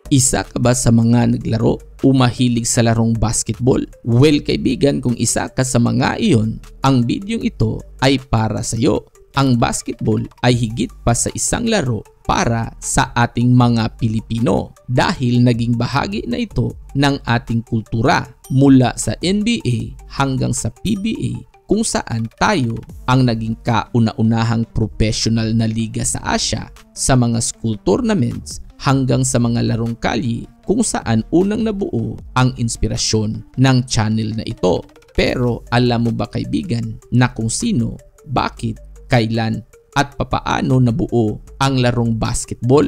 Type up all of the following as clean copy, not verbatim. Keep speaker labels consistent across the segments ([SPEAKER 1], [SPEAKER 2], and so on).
[SPEAKER 1] Isa ka ba sa mga naglaro o mahilig sa larong basketball? Well kaibigan, kung isa ka sa mga iyon, ang bidyong ito ay para sa iyo. Ang basketball ay higit pa sa isang laro para sa ating mga Pilipino dahil naging bahagi na ito ng ating kultura mula sa NBA hanggang sa PBA, kung saan tayo ang naging kauna-unahang professional na liga sa Asia, sa mga school tournaments hanggang sa mga larong kalye kung saan unang nabuo ang inspirasyon ng channel na ito. Pero alam mo ba kaibigan na kung sino, bakit, kailan at papaano nabuo ang larong basketball?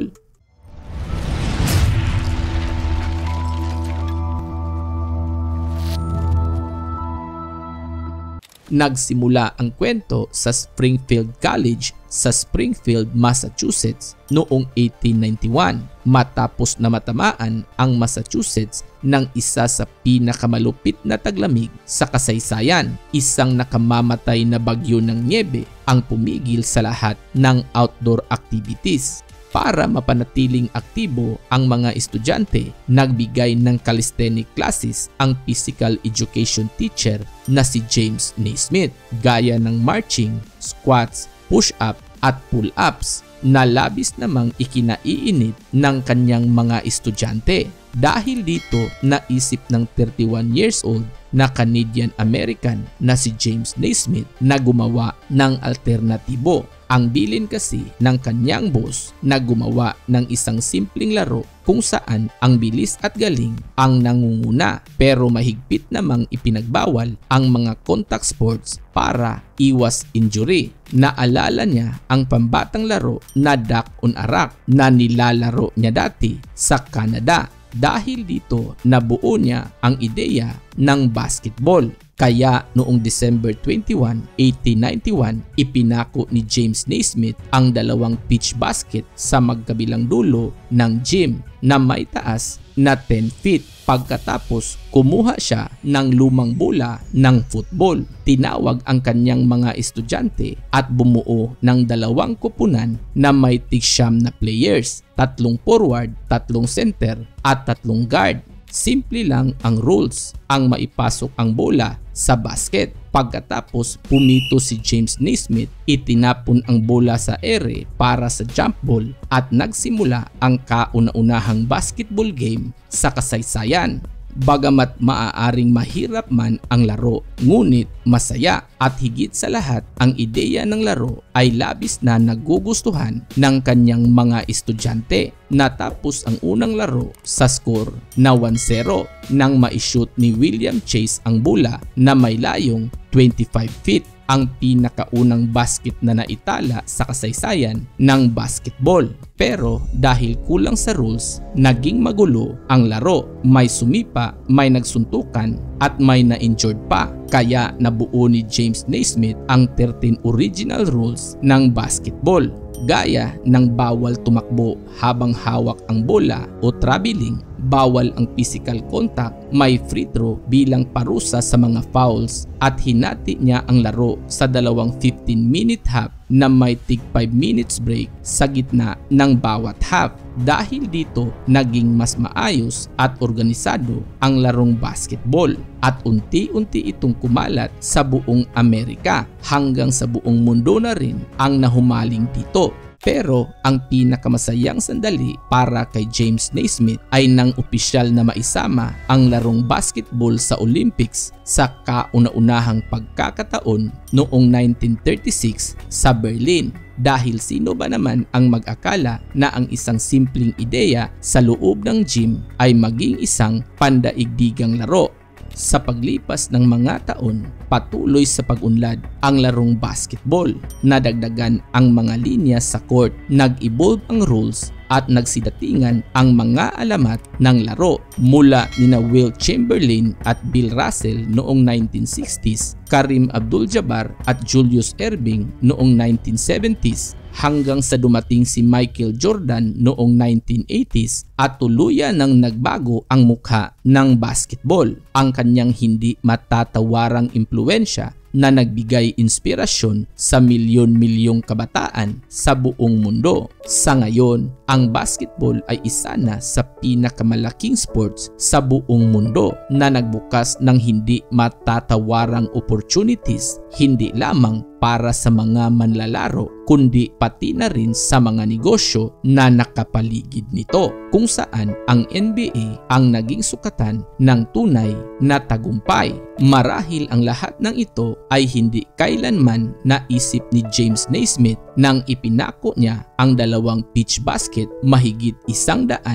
[SPEAKER 1] Nagsimula ang kwento sa Springfield College sa Springfield, Massachusetts noong 1891 matapos na matamaan ang Massachusetts ng isa sa pinakamalupit na taglamig sa kasaysayan. Isang nakamamatay na bagyo ng niebe ang pumigil sa lahat ng outdoor activities. Para mapanatiling aktibo ang mga estudyante, nagbigay ng calisthenic classes ang physical education teacher na si James Naismith, gaya ng marching, squats, push-up at pull-ups na labis namang ikinaiinit ng kanyang mga estudyante. Dahil dito, naisip ng 31 years old na Canadian-American na si James Naismith na gumawa ng alternatibo. Ang bilin kasi ng kanyang boss na gumawa ng isang simpleng laro kung saan ang bilis at galing ang nangunguna, pero mahigpit namang ipinagbawal ang mga contact sports para iwas injury. Naalala niya ang pambatang laro na Duck on a Rock na nilalaro niya dati sa Canada. Dahil dito, nabuo niya ang ideya ng basketball. Kaya noong December 21, 1891, ipinako ni James Naismith ang dalawang pitch basket sa magkabilang dulo ng gym na may taas na 10 feet. Pagkatapos, kumuha siya ng lumang bola ng football. Tinawag ang kanyang mga estudyante at bumuo ng dalawang kupunan na may tig-siyam na players, 3 forward, 3 center at 3 guard. Simple lang ang rules, ang maipasok ang bola sa basket. Pagkatapos pumito si James Naismith, itinapon ang bola sa ere para sa jump ball at nagsimula ang kauna-unahang basketball game sa kasaysayan. Bagamat maaaring mahirap man ang laro, ngunit masaya at higit sa lahat, ang ideya ng laro ay labis na nagugustuhan ng kanyang mga estudyante. Natapos ang unang laro sa score na 1-0 nang ma-shoot ni William Chase ang bola na may layong 25 feet, ang pinakaunang basket na naitala sa kasaysayan ng basketball. Pero dahil kulang sa rules, naging magulo ang laro. May sumipa, may nagsuntukan at may na-injured pa. Kaya nabuo ni James Naismith ang 13 original rules ng basketball, gaya ng bawal tumakbo habang hawak ang bola o traveling, bawal ang physical contact, may free throw bilang parusa sa mga fouls, at hinati niya ang laro sa dalawang 15-minute half na may tig 5 minutes break sa gitna ng bawat half. Dahil dito, naging mas maayos at organisado ang larong basketball at unti-unti itong kumalat sa buong Amerika, hanggang sa buong mundo na rin ang nahumaling dito. Pero ang pinakamasayang sandali para kay James Naismith ay nang opisyal na maisama ang larong basketball sa Olympics sa kauna-unahang pagkakataon noong 1936 sa Berlin. Dahil sino ba naman ang mag-akala na ang isang simpleng ideya sa loob ng gym ay maging isang pandaigdigang laro? Sa paglipas ng mga taon, patuloy sa pag-unlad ang larong basketball. Nadagdagan ang mga linya sa court, nag-evolve ang rules at nagsidatingan ang mga alamat ng laro mula nina Will Chamberlain at Bill Russell noong 1960s, Kareem Abdul-Jabbar at Julius Erving noong 1970s, hanggang sa dumating si Michael Jordan noong 1980s at tuluyan nang nagbago ang mukha ng basketball. Ang kanyang hindi matatawarang impluwensya na nagbigay inspirasyon sa milyon-milyong kabataan sa buong mundo. Sa ngayon, ang basketball ay isa na sa pinakamalaking sports sa buong mundo na nagbukas ng hindi matatawarang opportunities, hindi lamang para sa mga manlalaro kundi pati na rin sa mga negosyo na nakapaligid nito, kung saan ang NBA ang naging sukatan ng tunay na tagumpay. Marahil ang lahat ng ito ay hindi kailanman naisip ni James Naismith nang ipinako niya ang dalawang pitch basket mahigit 130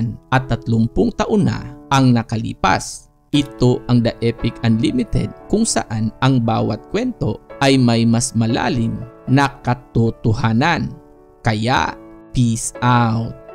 [SPEAKER 1] taon na ang nakalipas. Ito ang The Epic Unlimited, kung saan ang bawat kwento ay may mas malalim na katotohanan. Kaya, peace out!